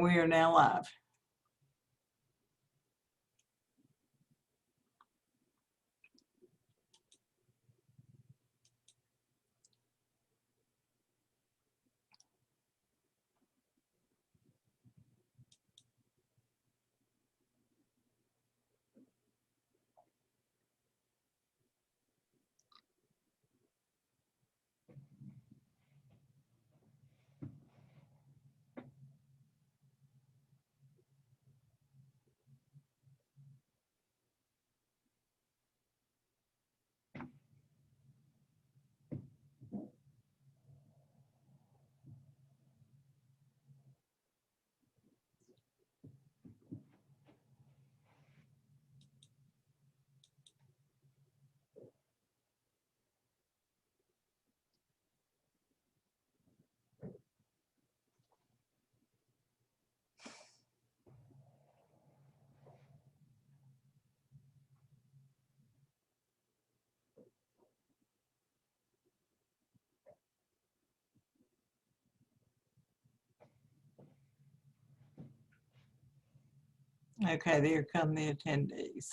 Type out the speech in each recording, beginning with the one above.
we are now live. Okay, there come the attendees.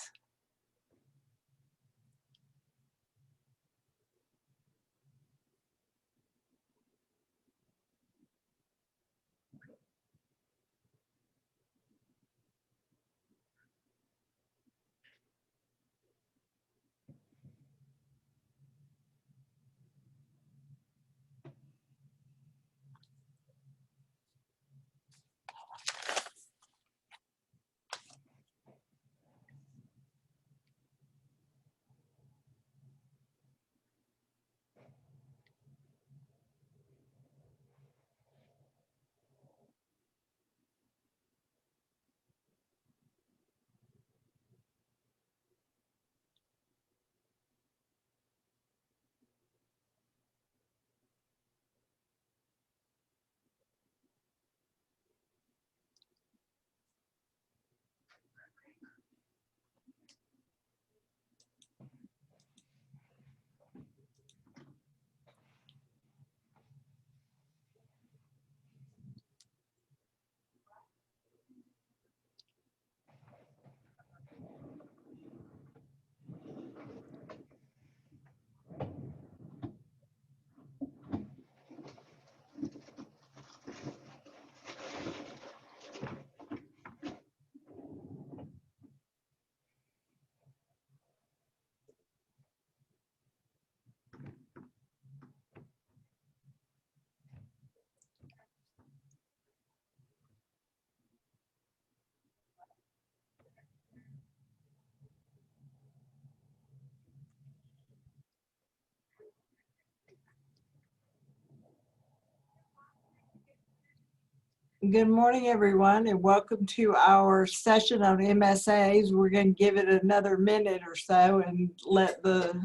Good morning, everyone, and welcome to our session on MSAs. We're going to give it another minute or so and let the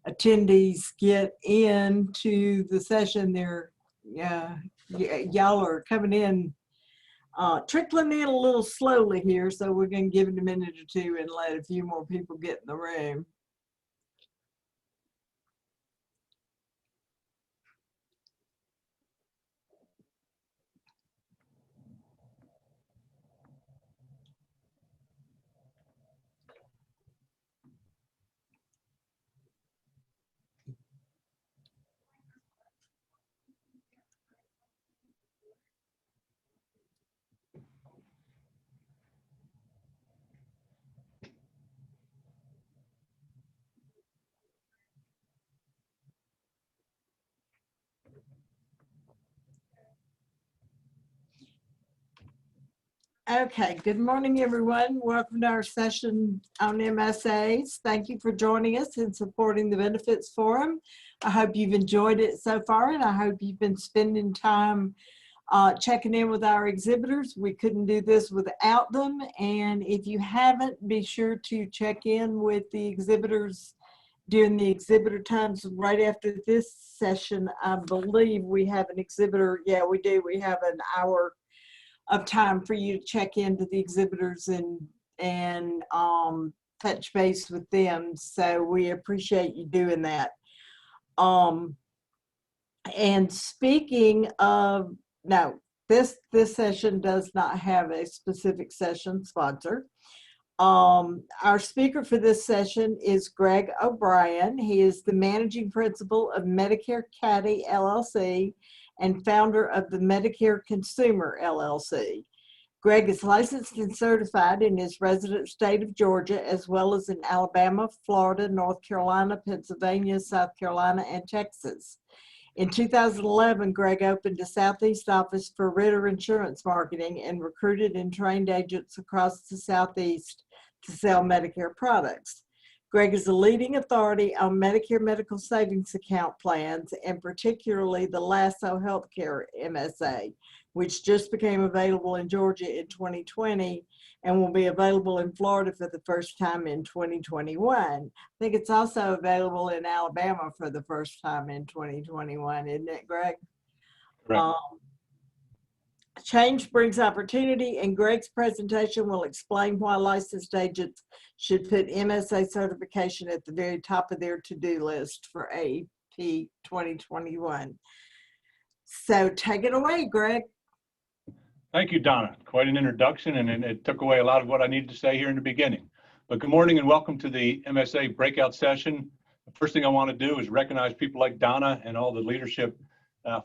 attendees get into the session. Y'all are coming in, trickling in a little slowly here, so we're going to give it a minute or two and let a few more people get in the room. Okay, good morning, everyone. Welcome to our session on MSAs. Thank you for joining us and supporting the Benefits Forum. I hope you've enjoyed it so far, and I hope you've been spending time checking in with our exhibitors. We couldn't do this without them, and if you haven't, be sure to check in with the exhibitors during the exhibitor times right after this session. I believe we have an exhibitor. Yeah, we do. We have an hour of time for you to check into the exhibitors and touch base with them. So we appreciate you doing that. And speaking of, no, this session does not have a specific session sponsor. Our speaker for this session is Greg O'Brien. He is the managing principal of Medicare Caddy LLC and founder of the Medicare Consumer LLC. Greg is licensed and certified in his resident state of Georgia, as well as in Alabama, Florida, North Carolina, Pennsylvania, South Carolina, and Texas. In 2011, Greg opened a Southeast office for Ritter Insurance Marketing and recruited and trained agents across the Southeast to sell Medicare products. Greg is a leading authority on Medicare medical savings account plans, and particularly the Lasso Healthcare MSA, which just became available in Georgia in 2020 and will be available in Florida for the first time in 2021. I think it's also available in Alabama for the first time in 2021, isn't it, Greg? Right. Change brings opportunity, and Greg's presentation will explain why licensed agents should put MSA certification at the very top of their to-do list for AEP 2021. So take it away, Greg. Thank you, Donna. Quite an introduction, and it took away a lot of what I needed to say here in the beginning. But good morning and welcome to the MSA breakout session. The first thing I want to do is recognize people like Donna and all the leadership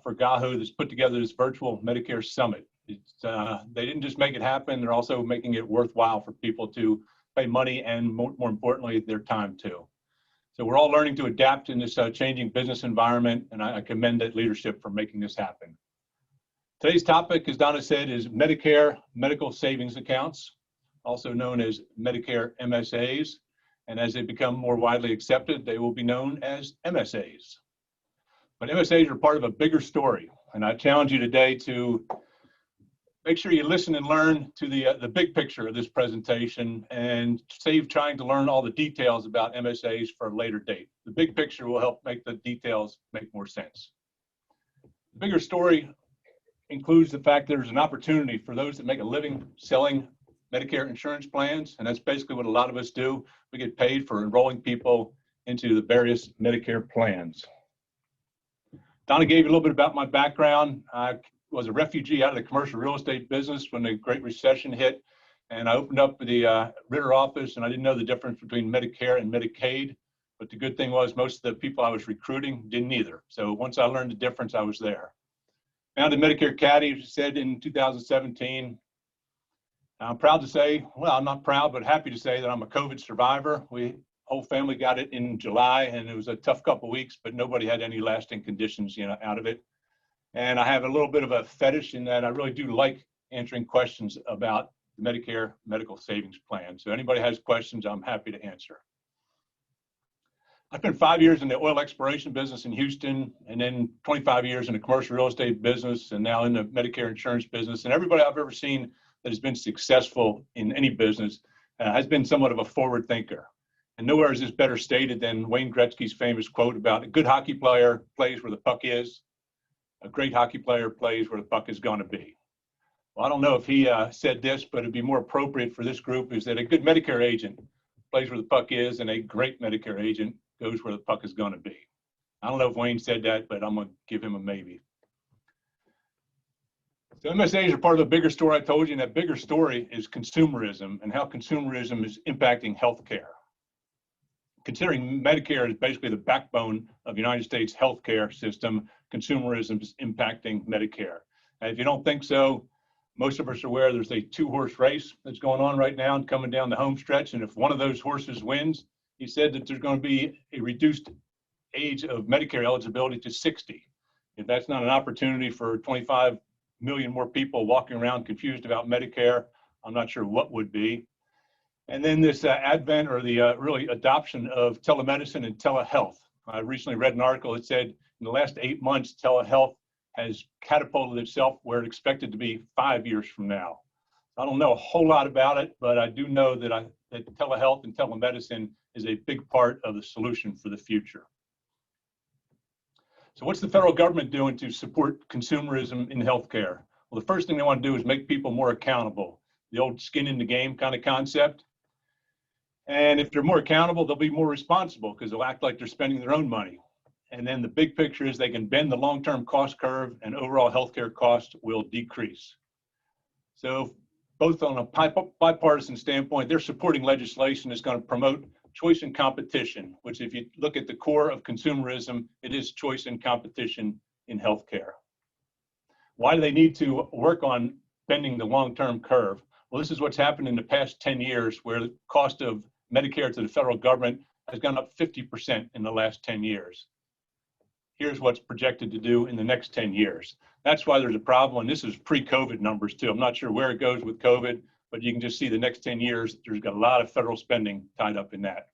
for GAHU that's put together this virtual Medicare Summit. They didn't just make it happen, they're also making it worthwhile for people to pay money and more importantly, their time too. So we're all learning to adapt in this changing business environment, and I commend that leadership for making this happen. Today's topic, as Donna said, is Medicare medical savings accounts, also known as Medicare MSAs. And as they become more widely accepted, they will be known as MSAs. But MSAs are part of a bigger story. And I challenge you today to make sure you listen and learn to the big picture of this presentation and save trying to learn all the details about MSAs for a later date. The big picture will help make the details make more sense. The bigger story includes the fact there's an opportunity for those that make a living selling Medicare insurance plans, and that's basically what a lot of us do. We get paid for enrolling people into the various Medicare plans. Donna gave you a little bit about my background. I was a refugee out of the commercial real estate business when the Great Recession hit, and I opened up the Ritter office, and I didn't know the difference between Medicare and Medicaid, but the good thing was most of the people I was recruiting didn't either. So once I learned the difference, I was there. Founded Medicare Caddy, as you said, in 2017. I'm proud to say, well, I'm not proud, but happy to say that I'm a COVID survivor. Whole family got it in July, and it was a tough couple of weeks, but nobody had any lasting conditions, out of it. And I have a little bit of a fetish in that I really do like answering questions about the Medicare medical savings plan. So anybody has questions, I'm happy to answer. I spent 5 years in the oil exploration business in Houston, and then 25 years in the commercial real estate business, and now in the Medicare insurance business. And everybody I've ever seen that has been successful in any business has been somewhat of a forward thinker. And nowhere is this better stated than Wayne Gretzky's famous quote about a good hockey player plays where the puck is, a great hockey player plays where the puck is going to be. Well, I don't know if he said this, but it'd be more appropriate for this group is that a good Medicare agent plays where the puck is, and a great Medicare agent goes where the puck is going to be. I don't know if Wayne said that, but I'm going to give him a maybe. So MSAs are part of a bigger story I told you, and that bigger story is consumerism and how consumerism is impacting healthcare. Considering Medicare is basically the backbone of the United States healthcare system, consumerism is impacting Medicare. And if you don't think so, most of us are aware there's a two-horse race that's going on right now and coming down the home stretch. And if one of those horses wins, he said that there's going to be a reduced age of Medicare eligibility to 60. If that's not an opportunity for 25 million more people walking around confused about Medicare, I'm not sure what would be. And then this advent or the really adoption of telemedicine and telehealth. I recently read an article that said in the last 8 months, telehealth has catapulted itself where it's expected to be 5 years from now. I don't know a whole lot about it, but I do know that telehealth and telemedicine is a big part of the solution for the future. So what's the federal government doing to support consumerism in healthcare? Well, the first thing they want to do is make people more accountable. The old skin in the game kind of concept. And if they're more accountable, they'll be more responsible because they'll act like they're spending their own money. And then the big picture is they can bend the long-term cost curve and overall healthcare costs will decrease. So both on a bipartisan standpoint, they're supporting legislation that's going to promote choice and competition, which if you look at the core of consumerism, it is choice and competition in healthcare. Why do they need to work on bending the long-term curve? Well, this is what's happened in the past 10 years, where the cost of Medicare to the federal government has gone up 50% in the last 10 years. Here's what's projected to do in the next 10 years. That's why there's a problem, and this is pre-COVID numbers too. I'm not sure where it goes with COVID, but you can just see the next 10 years, there's got a lot of federal spending tied up in that.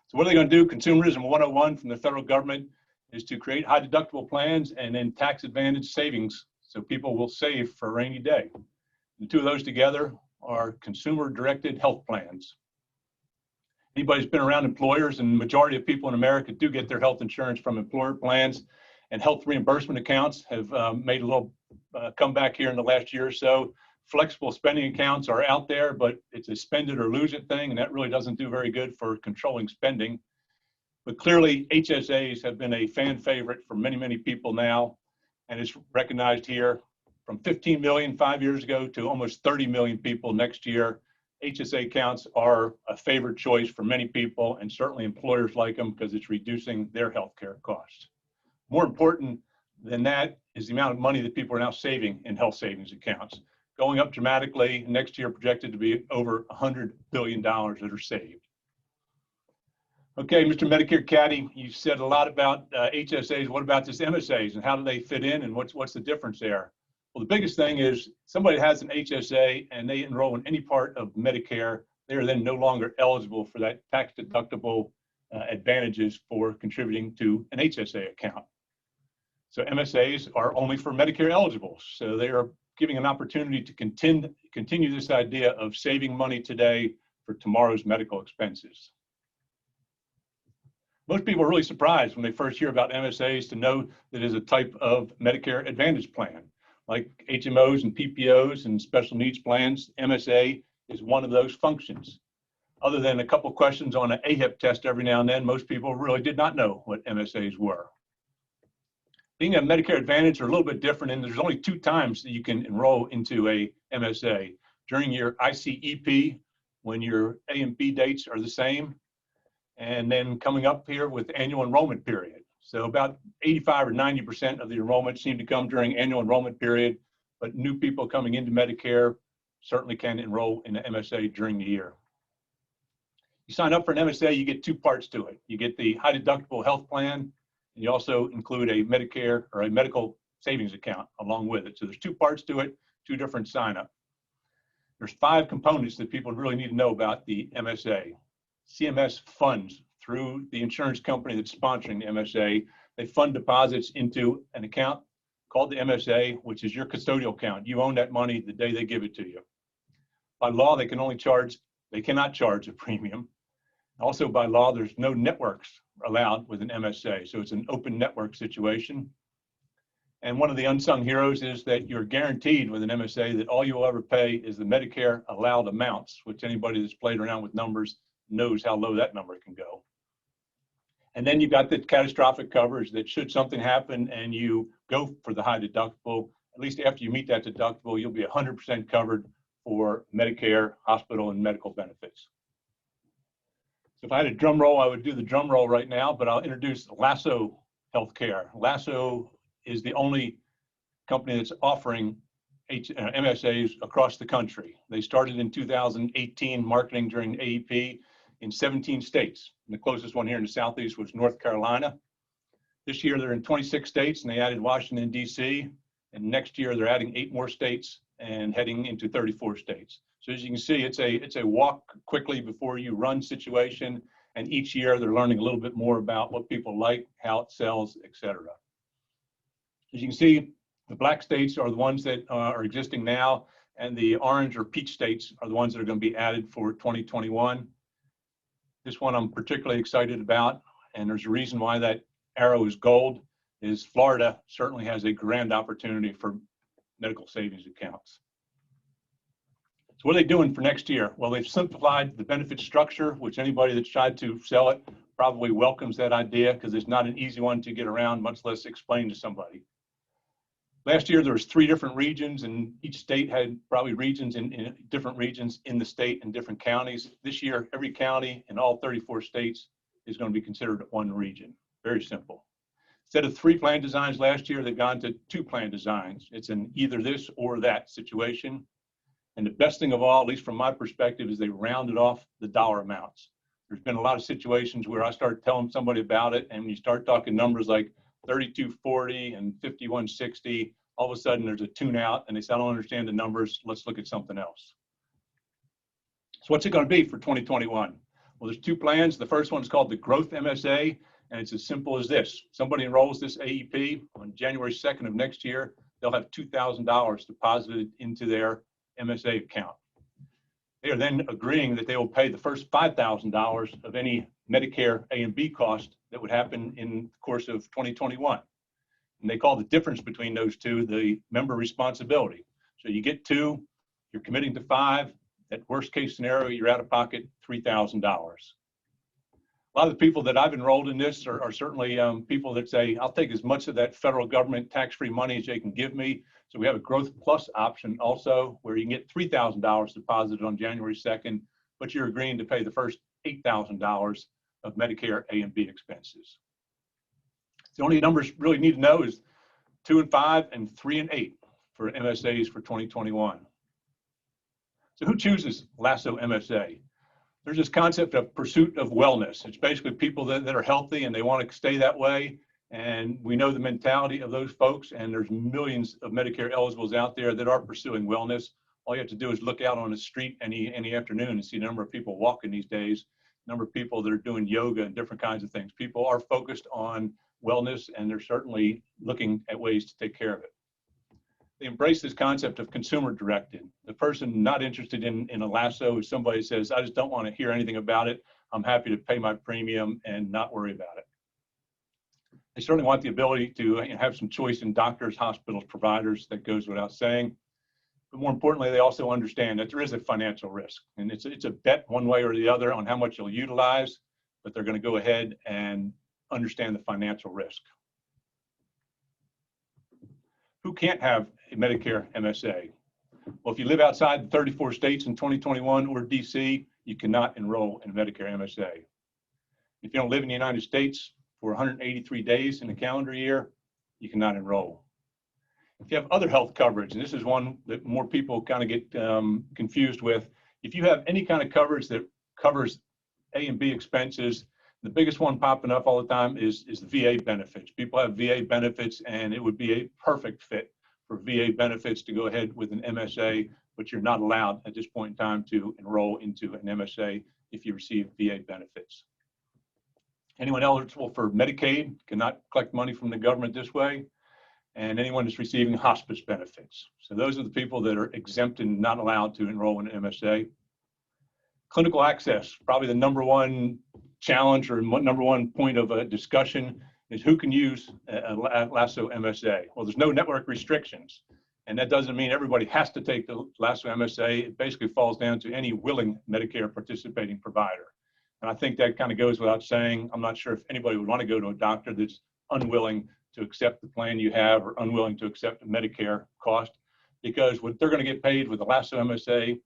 So what are they going to do? Consumerism 101 from the federal government is to create high deductible plans and then tax advantage savings so people will save for a rainy day. The two of those together are consumer-directed health plans. Anybody who's been around employers, and the majority of people in America do get their health insurance from employer plans, and health reimbursement accounts have made a little comeback here in the last year or so. Flexible spending accounts are out there, but it's a spend it or lose it thing, and that really doesn't do very good for controlling spending. But clearly, HSAs have been a fan favorite for many, many people now, and it's recognized here from 15 million 5 years ago to almost 30 million people next year. HSA accounts are a favored choice for many people, and certainly employers like them because it's reducing their healthcare costs. More important than that is the amount of money that people are now saving in health savings accounts, going up dramatically. Next year projected to be over $100 billion that are saved. Okay, Mr. Medicare Caddy, you said a lot about HSAs. What about this MSAs, and how do they fit in, and what's the difference there? Well, the biggest thing is somebody has an HSA and they enroll in any part of Medicare, they are then no longer eligible for that tax deductible advantages for contributing to an HSA account. So MSAs are only for Medicare eligibles. So they are giving an opportunity to continue this idea of saving money today for tomorrow's medical expenses. Most people are really surprised when they first hear about MSAs to know that it is a type of Medicare Advantage plan. Like HMOs and PPOs and special needs plans, MSA is one of those functions. Other than a couple questions on an AHIP test every now and then, most people really did not know what MSAs were. Being a Medicare Advantage are a little bit different, and there's only 2 times that you can enroll into a MSA. During your ICEP, when your A and B dates are the same, and then coming up here with annual enrollment period. So about 85 or 90% of the enrollments seem to come during annual enrollment period, but new people coming into Medicare certainly can enroll in the MSA during the year. You sign up for an MSA, you get 2 parts to it. You get the high deductible health plan, and you also include a Medicare or a medical savings account along with it. So there's 2 parts to it, 2 different sign-up. There's 5 components that people really need to know about the MSA. CMS funds through the insurance company that's sponsoring the MSA. They fund deposits into an account called the MSA, which is your custodial account. You own that money the day they give it to you. By law, they cannot charge a premium. Also by law, there's no networks allowed with an MSA. So it's an open network situation. And one of the unsung heroes is that you're guaranteed with an MSA that all you'll ever pay is the Medicare allowed amounts, which anybody that's played around with numbers knows how low that number can go. And then you've got the catastrophic coverage that should something happen and you go for the high deductible, at least after you meet that deductible, you'll be 100% covered for Medicare, hospital, and medical benefits. So if I had a drum roll, I would do the drum roll right now, but I'll introduce Lasso Healthcare. Lasso is the only company that's offering MSAs across the country. They started in 2018 marketing during AEP in 17 states. And the closest one here in the Southeast was North Carolina. This year they're in 26 states and they added Washington, DC. And next year they're adding 8 more states and heading into 34 states. So as you can see, it's a walk quickly before you run situation. And each year they're learning a little bit more about what people like, how it sells, et cetera. As you can see, the black states are the ones that are existing now, and the orange or peach states are the ones that are going to be added for 2021. This one I'm particularly excited about, and there's a reason why that arrow is gold, is Florida certainly has a grand opportunity for medical savings accounts. So what are they doing for next year? Well, they've simplified the benefit structure, which anybody that's tried to sell it probably welcomes that idea because it's not an easy one to get around, much less explain to somebody. Last year, there was 3 different regions, and each state had probably regions in different regions in the state and different counties. This year, every county in all 34 states is going to be considered one region. Very simple. Instead of 3 plan designs last year, they've gone to 2 plan designs. It's an either this or that situation. And the best thing of all, at least from my perspective, is they rounded off the dollar amounts. There's been a lot of situations where I start telling somebody about it, and when you start talking numbers like 3240 and 5160, all of a sudden there's a tune out and they say, I don't understand the numbers, let's look at something else. So what's it going to be for 2021? Well, there's 2 plans. The first one is called the Growth MSA, and it's as simple as this. Somebody enrolls this AEP on January 2nd of next year, they'll have $2,000 deposited into their MSA account. They are then agreeing that they will pay the first $5,000 of any Medicare A and B cost that would happen in the course of 2021. And they call the difference between those 2 the member responsibility. So you get 2, you're committing to 5. At worst case scenario, you're out of pocket $3,000. A lot of the people that I've enrolled in this are certainly people that say, I'll take as much of that federal government tax-free money as they can give me. So we have a Growth Plus option also where you can get $3,000 deposited on January 2nd, but you're agreeing to pay the first $8,000 of Medicare A and B expenses. The only numbers really need to know is 2 and 5 and 3 and 8 for MSAs for 2021. So who chooses Lasso MSA? There's this concept of pursuit of wellness. It's basically people that are healthy and they want to stay that way. And we know the mentality of those folks, and there's millions of Medicare eligibles out there that are pursuing wellness. All you have to do is look out on the street any afternoon and see the number of people walking these days, number of people that are doing yoga and different kinds of things. People are focused on wellness, and they're certainly looking at ways to take care of it. They embrace this concept of consumer directed. The person not interested in a Lasso is somebody who says, I just don't want to hear anything about it. I'm happy to pay my premium and not worry about it. They certainly want the ability to have some choice in doctors, hospitals, providers. That goes without saying. But more importantly, they also understand that there is a financial risk. And it's a bet one way or the other on how much you'll utilize, but they're going to go ahead and understand the financial risk. Who can't have a Medicare MSA? Well, if you live outside the 34 states in 2021 or DC, you cannot enroll in a Medicare MSA. If you don't live in the United States for 183 days in a calendar year, you cannot enroll. If you have other health coverage, and this is one that more people kind of get confused with, if you have any kind of coverage that covers A and B expenses, the biggest one popping up all the time is the VA benefits. People have VA benefits, and it would be a perfect fit for VA benefits to go ahead with an MSA, but you're not allowed at this point in time to enroll into an MSA if you receive VA benefits. Anyone eligible for Medicaid cannot collect money from the government this way, and anyone that's receiving hospice benefits. So those are the people that are exempt and not allowed to enroll in an MSA. Clinical access, probably the #1 challenge or #1 point of a discussion is who can use a Lasso MSA. Well, there's no network restrictions, and that doesn't mean everybody has to take the Lasso MSA. It basically falls down to any willing Medicare participating provider. And I think that kind of goes without saying. I'm not sure if anybody would want to go to a doctor that's unwilling to accept the plan you have or unwilling to accept the Medicare cost, because what they're going to get paid with the Lasso MSA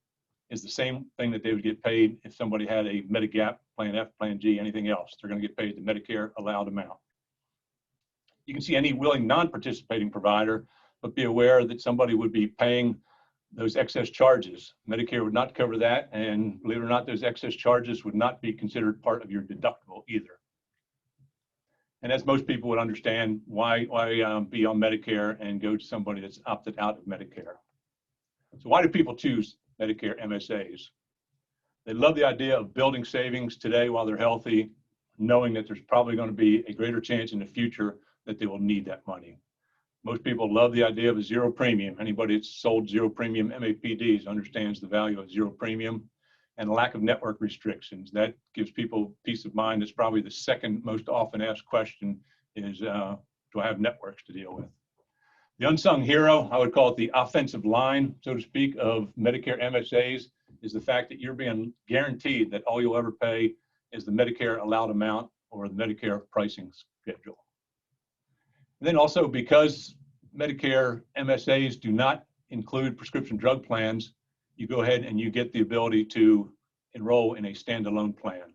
is the same thing that they would get paid if somebody had a Medigap, Plan F, Plan G, anything else. They're going to get paid the Medicare allowed amount. You can see any willing non-participating provider, but be aware that somebody would be paying those excess charges. Medicare would not cover that, and believe it or not, those excess charges would not be considered part of your deductible either. And as most people would understand, why be on Medicare and go to somebody that's opted out of Medicare? So why do people choose Medicare MSAs? They love the idea of building savings today while they're healthy, knowing that there's probably going to be a greater chance in the future that they will need that money. Most people love the idea of a zero premium. Anybody that's sold zero premium MAPDs understands the value of zero premium and lack of network restrictions. That gives people peace of mind. It's probably the second most often asked question is, do I have networks to deal with? The unsung hero, I would call it the offensive line, so to speak, of Medicare MSAs is the fact that you're being guaranteed that all you'll ever pay is the Medicare allowed amount or the Medicare pricing schedule. And then also, because Medicare MSAs do not include prescription drug plans, you go ahead and you get the ability to enroll in a standalone plan.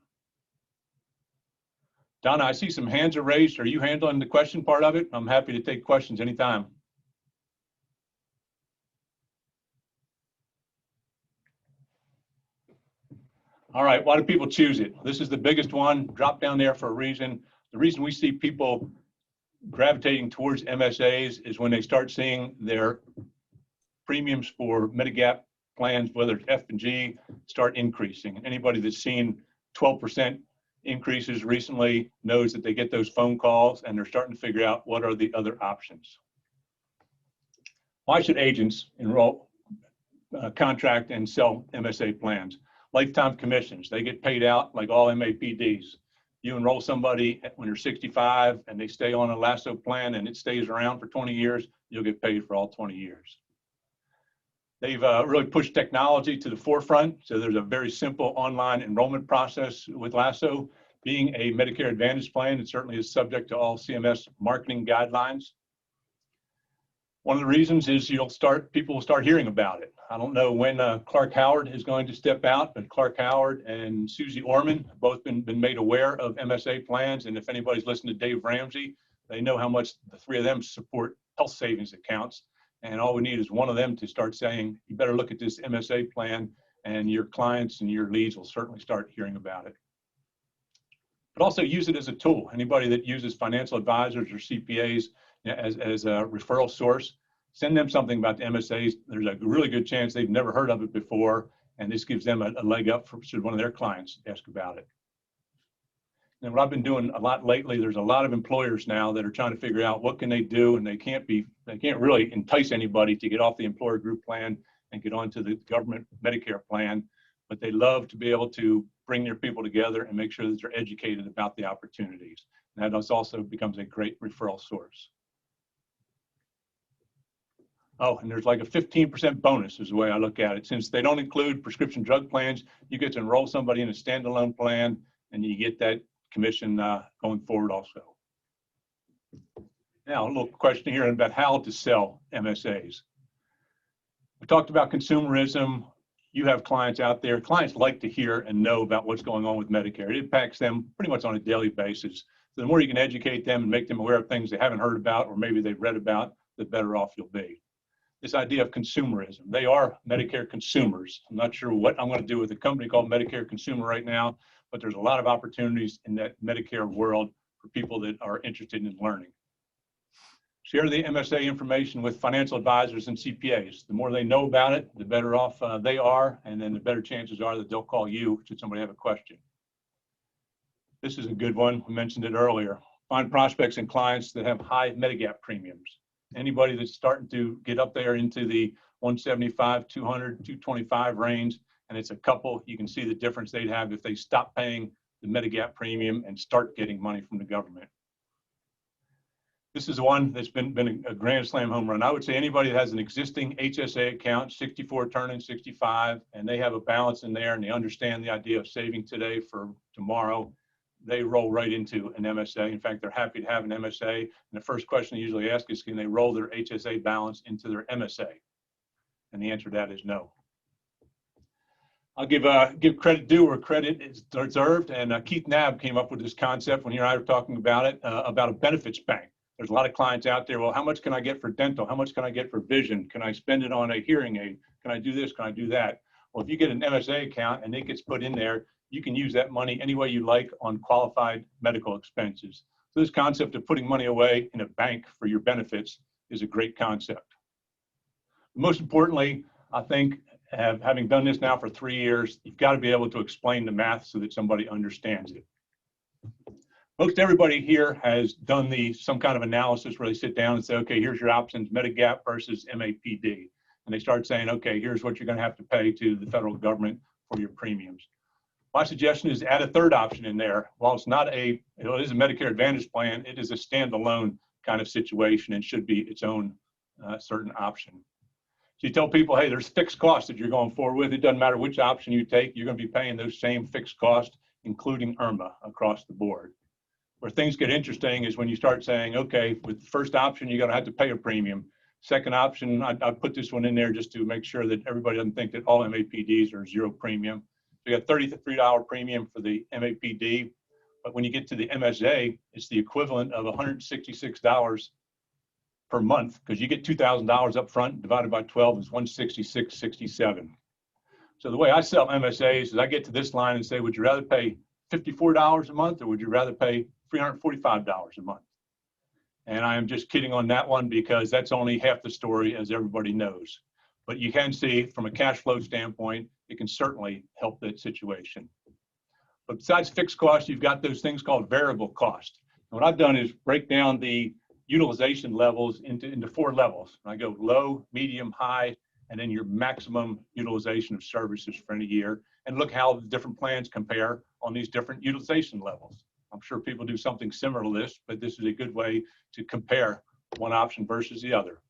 Donna, I see some hands are raised. Are you handling the question part of it? I'm happy to take questions anytime. All right, why do people choose it? This is the biggest one, drop down there for a reason. The reason we see people gravitating towards MSAs is when they start seeing their premiums for Medigap plans, whether it's F and G, start increasing. Anybody that's seen 12% increases recently knows that they get those phone calls and they're starting to figure out what are the other options. Why should agents enroll, contract and sell MSA plans? Lifetime commissions, they get paid out like all MAPDs. You enroll somebody when they're 65 and they stay on a LASSO plan and it stays around for 20 years, you'll get paid for all 20 years. They've really pushed technology to the forefront. So there's a very simple online enrollment process with LASSO. Being a Medicare Advantage plan, it certainly is subject to all CMS marketing guidelines. One of the reasons is people will start hearing about it. I don't know when Clark Howard is going to step out, but Clark Howard and Susie Orman have both been made aware of MSA plans. And if anybody's listened to Dave Ramsey, they know how much the three of them support health savings accounts. And all we need is one of them to start saying, you better look at this MSA plan, and your clients and your leads will certainly start hearing about it. But also use it as a tool. Anybody that uses financial advisors or CPAs as a referral source, send them something about the MSAs. There's a really good chance they've never heard of it before, and this gives them a leg up for should one of their clients ask about it. And what I've been doing a lot lately, there's a lot of employers now that are trying to figure out what can they do, and they can't really entice anybody to get off the employer group plan and get onto the government Medicare plan, but they love to be able to bring their people together and make sure that they're educated about the opportunities. And that also becomes a great referral source. Oh, and there's like a 15% bonus is the way I look at it. Since they don't include prescription drug plans, you get to enroll somebody in a standalone plan and you get that commission going forward also. Now, a little question here about how to sell MSAs. We talked about consumerism. You have clients out there. Clients like to hear and know about what's going on with Medicare. It impacts them pretty much on a daily basis. So the more you can educate them and make them aware of things they haven't heard about or maybe they've read about, the better off you'll be. This idea of consumerism. They are Medicare consumers. I'm not sure what I'm going to do with a company called Medicare Consumer right now, but there's a lot of opportunities in that Medicare world for people that are interested in learning. Share the MSA information with financial advisors and CPAs. The more they know about it, the better off they are, and then the better chances are that they'll call you should somebody have a question. This is a good one. We mentioned it earlier. Find prospects and clients that have high Medigap premiums. Anybody that's starting to get up there into the 175, 200, 225 range, and it's a couple, you can see the difference they'd have if they stop paying the Medigap premium and start getting money from the government. This is one that's been a grand slam home run. I would say anybody that has an existing HSA account, 64 turning 65, and they have a balance in there and they understand the idea of saving today for tomorrow, they roll right into an MSA. In fact, they're happy to have an MSA. And the first question they usually ask is, can they roll their HSA balance into their MSA? And the answer to that is no. I'll give credit due where credit is deserved. And Keith Knabb came up with this concept when he and I were talking about it, about a benefits bank. There's a lot of clients out there. Well, how much can I get for dental? How much can I get for vision? Can I spend it on a hearing aid? Can I do this? Can I do that? Well, if you get an MSA account and it gets put in there, you can use that money any way you like on qualified medical expenses. So this concept of putting money away in a bank for your benefits is a great concept. Most importantly, I think, having done this now for 3 years, you've got to be able to explain the math so that somebody understands it. Most everybody here has done some kind of analysis where they sit down and say, okay, here's your options, Medigap versus MAPD. And they start saying, okay, here's what you're going to have to pay to the federal government for your premiums. My suggestion is add a third option in there. While it is a Medicare Advantage plan, it is a standalone kind of situation and should be its own certain option. So you tell people, hey, there's fixed costs that you're going forward with. It doesn't matter which option you take, you're going to be paying those same fixed costs, including IRMA across the board. Where things get interesting is when you start saying, okay, with the first option, you're going to have to pay a premium. Second option, I put this one in there just to make sure that everybody doesn't think that all MAPDs are zero premium. So you got $33 premium for the MAPD, but when you get to the MSA, it's the equivalent of $166 per month, because you get $2,000 up front, divided by 12 is $166.67. So the way I sell MSAs is I get to this line and say, would you rather pay $54 a month, or would you rather pay $345 a month? And I am just kidding on that one, because that's only half the story, as everybody knows. But you can see from a cash flow standpoint, it can certainly help that situation. But besides fixed costs, you've got those things called variable cost. And what I've done is break down the utilization levels into 4 levels. I go low, medium, high, and then your maximum utilization of services for any year, and look how the different plans compare on these different utilization levels. I'm sure people do something similar to this, but this is a good way to compare one option versus the other.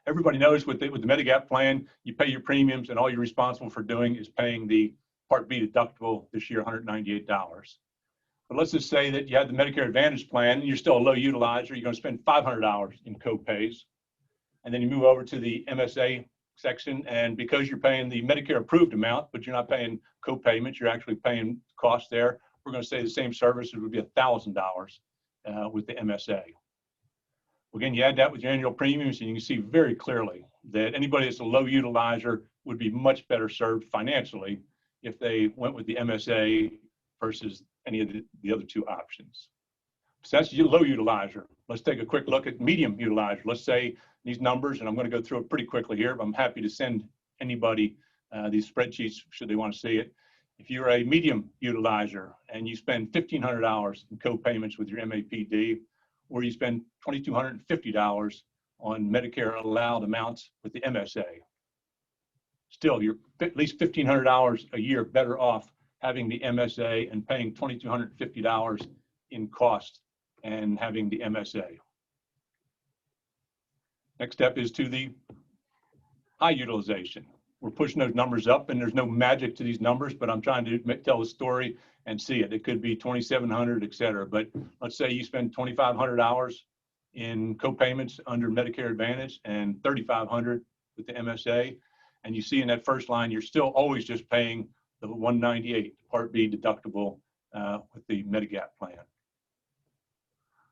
Everybody knows with the Medigap plan, you pay your premiums, and all you're responsible for doing is paying the Part B deductible this year, $198. But let's just say that you had the Medicare Advantage plan and you're still a low utilizer. You're going to spend $500 in co-pays. And then you move over to the MSA section, and because you're paying the Medicare approved amount, but you're not paying co-payments, you're actually paying costs there. We're going to say the same services would be $1,000 with the MSA. Again, you add that with your annual premiums, and you can see very clearly that anybody that's a low utilizer would be much better served financially if they went with the MSA versus any of the other 2 options. So that's your low utilizer. Let's take a quick look at medium utilizer. Let's say these numbers, and I'm going to go through it pretty quickly here, but I'm happy to send anybody these spreadsheets should they want to see it. If you're a medium utilizer and you spend $1,500 in co-payments with your MAPD, or you spend $2,250 on Medicare allowed amounts with the MSA, still you're at least $1,500 a year better off having the MSA and paying $2,250 in cost and having the MSA. Next step is to the high utilization. We're pushing those numbers up, and there's no magic to these numbers, but I'm trying to tell a story and see it. It could be 2,700, et cetera. But let's say you spend $2,500 in co-payments under Medicare Advantage and $3,500 with the MSA. And you see in that first line, you're still always just paying the $198 Part B deductible with the Medigap plan.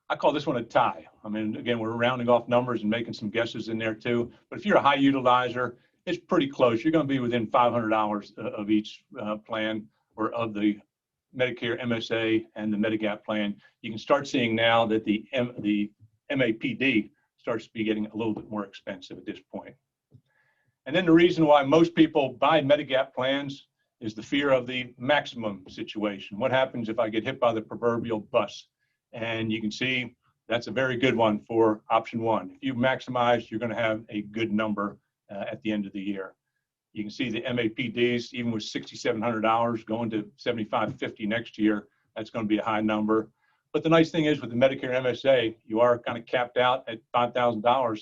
I call this one a tie. I mean, again, we're rounding off numbers and making some guesses in there too. But if you're a high utilizer, it's pretty close. You're going to be within $500 of each plan, or of the Medicare MSA and the Medigap plan. You can start seeing now that the MAPD starts to be getting a little bit more expensive at this point. And then the reason why most people buy Medigap plans is the fear of the maximum situation. What happens if I get hit by the proverbial bus? And you can see that's a very good one for option 1. If you maximize, you're going to have a good number at the end of the year. You can see the MAPDs, even with $6,700 going to $7,550 next year, that's going to be a high number. But the nice thing is with the Medicare MSA, you are kind of capped out at $5,000,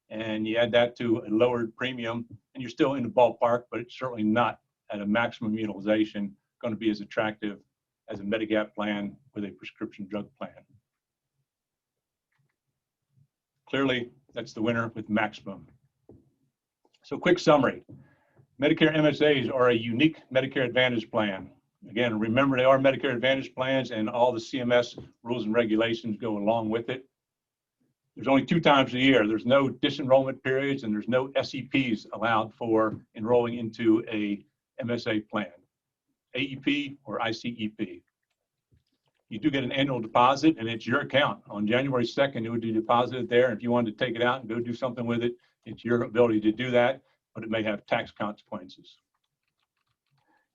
and you add that to a lowered premium, and you're still in the ballpark, but it's certainly not at a maximum utilization going to be as attractive as a Medigap plan with a prescription drug plan. Clearly, that's the winner with maximum. So quick summary. Medicare MSAs are a unique Medicare Advantage plan. Again, remember they are Medicare Advantage plans, and all the CMS rules and regulations go along with it. There's only 2 times a year. There's no disenrollment periods, and there's no SEPs allowed for enrolling into a MSA plan, AEP or ICEP. You do get an annual deposit, and it's your account. On January 2nd, it would be deposited there. And if you wanted to take it out and go do something with it, it's your ability to do that, but it may have tax consequences.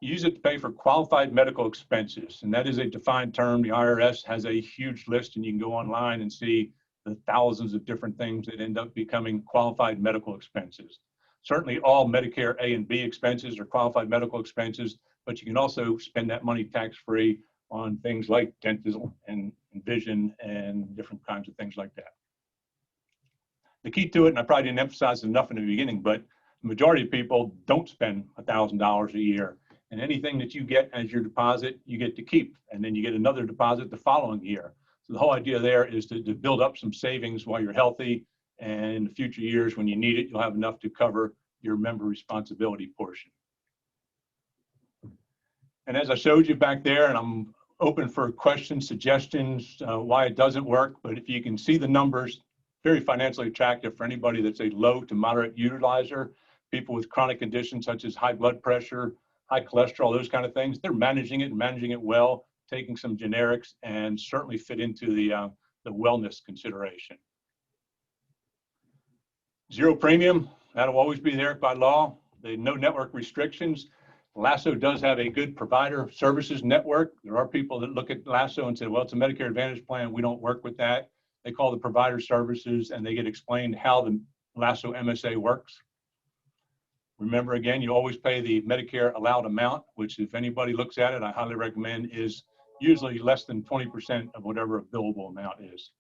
You use it to pay for qualified medical expenses, and that is a defined term. The IRS has a huge list, and you can go online and see the thousands of different things that end up becoming qualified medical expenses. Certainly all Medicare A and B expenses are qualified medical expenses, but you can also spend that money tax-free on things like dental and vision and different kinds of things like that. The key to it, and I probably didn't emphasize it enough in the beginning, but the majority of people don't spend $1,000 a year. And anything that you get as your deposit, you get to keep. And then you get another deposit the following year. So the whole idea there is to build up some savings while you're healthy. And in the future years, when you need it, you'll have enough to cover your member responsibility portion. And as I showed you back there, and I'm open for questions, suggestions, why it doesn't work. But if you can see the numbers, very financially attractive for anybody that's a low to moderate utilizer, people with chronic conditions such as high blood pressure, high cholesterol, those kind of things. They're managing it and managing it well, taking some generics, and certainly fit into the wellness consideration. Zero premium, that'll always be there by law. The no network restrictions. LASSO does have a good provider services network. There are people that look at LASSO and say, well, it's a Medicare Advantage plan. We don't work with that. They call the provider services and they get explained how the LASSO MSA works. Remember, again, you always pay the Medicare allowed amount, which if anybody looks at it, I highly recommend is usually less than 20% of whatever a billable amount is.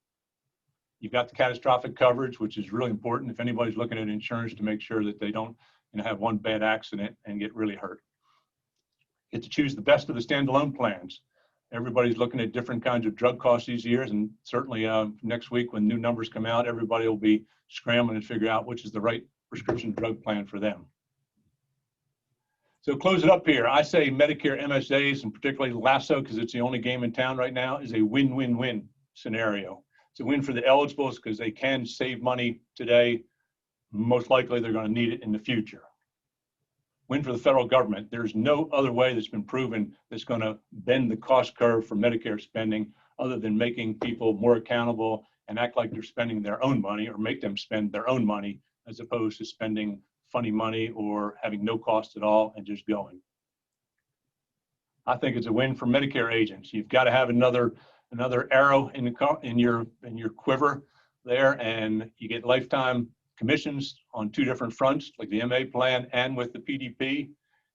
You've got the catastrophic coverage, which is really important if anybody's looking at insurance to make sure that they don't have one bad accident and get really hurt. You get to choose the best of the standalone plans. Everybody's looking at different kinds of drug costs these years, and certainly next week when new numbers come out, everybody will be scrambling to figure out which is the right prescription drug plan for them. So close it up here. I say Medicare MSAs, and particularly LASSO, because it's the only game in town right now, is a win-win-win scenario. It's a win for the eligibles because they can save money today. Most likely they're going to need it in the future. Win for the federal government. There's no other way that's been proven that's going to bend the cost curve for Medicare spending other than making people more accountable and act like they're spending their own money, or make them spend their own money as opposed to spending funny money or having no cost at all and just going. I think it's a win for Medicare agents. You've got to have another arrow in your quiver there, and you get lifetime commissions on two different fronts, like the MA plan and with the PDP.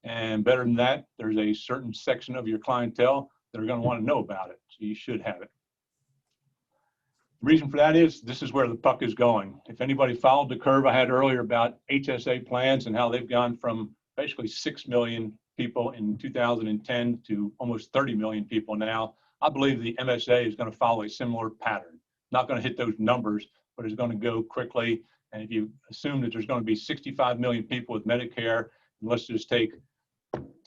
And better than that, there's a certain section of your clientele that are going to want to know about it, so you should have it. The reason for that is this is where the puck is going. If anybody followed the curve I had earlier about HSA plans and how they've gone from basically 6 million people in 2010 to almost 30 million people now, I believe the MSA is going to follow a similar pattern. Not going to hit those numbers, but it's going to go quickly. And if you assume that there's going to be 65 million people with Medicare, and let's just take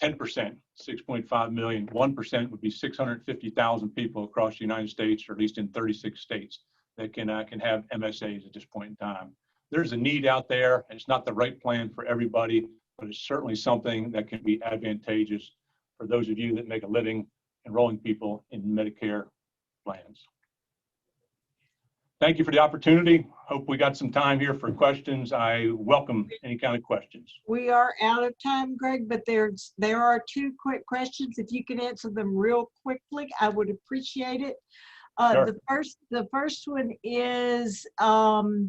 10%, 6.5 million, 1% would be 650,000 people across the United States, or at least in 36 states, that can have MSAs at this point in time. There's a need out there. It's not the right plan for everybody, but it's certainly something that can be advantageous for those of you that make a living enrolling people in Medicare plans. Thank you for the opportunity. Hope we got some time here for questions. I welcome any kind of questions. We are out of time, Greg, but there are two quick questions. If you can answer them real quickly, I would appreciate it. Sure. The first one is, do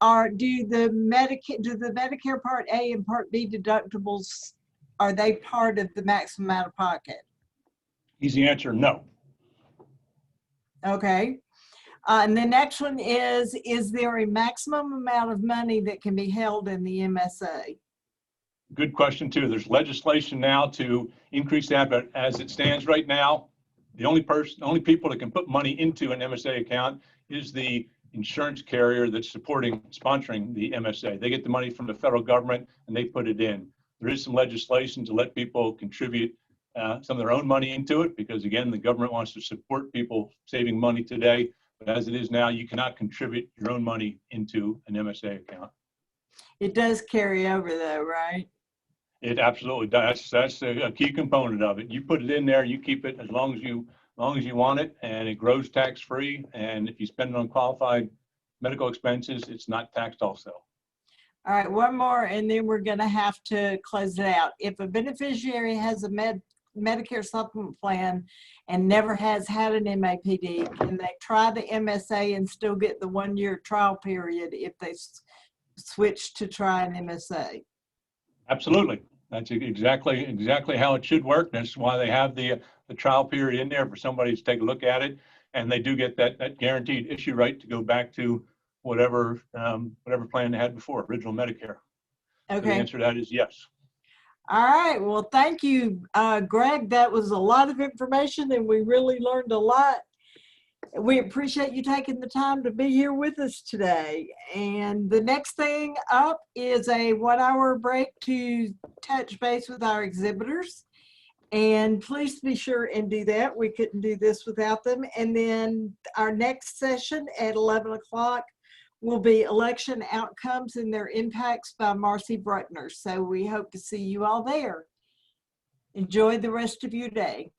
the Medicare Part A and Part B deductibles, are they part of the maximum out of pocket? Easy answer, no. Okay. And the next one is there a maximum amount of money that can be held in the MSA? Good question too. There's legislation now to increase that, but as it stands right now, the only people that can put money into an MSA account is the insurance carrier that's sponsoring the MSA. They get the money from the federal government and they put it in. There is some legislation to let people contribute some of their own money into it, because again, the government wants to support people saving money today. But as it is now, you cannot contribute your own money into an MSA account. It does carry over though, right? It absolutely does. That's a key component of it. You put it in there, you keep it as long as you want it, and it grows tax-free. And if you spend it on qualified medical expenses, it's not taxed also. All right, one more, and then we're going to have to close it out. If a beneficiary has a Medicare supplement plan and never has had an MAPD, can they try the MSA and still get the 1-year trial period if they switch to try an MSA? Absolutely. That's exactly how it should work. That's why they have the trial period in there for somebody to take a look at it. And they do get that guaranteed issue right to go back to whatever plan they had before, original Medicare. So the Okay. answer to that is yes. All right. Well, thank you, Greg. That was a lot of information and we really learned a lot. We appreciate you taking the time to be here with us today. And the next thing up is a 1 hour break to touch base with our exhibitors. And please be sure and do that. We couldn't do this without them. And then our next session at 11 o'clock will be election outcomes and their impacts by Marcy Bruckner. So we hope to see you all there. Enjoy the rest of your day.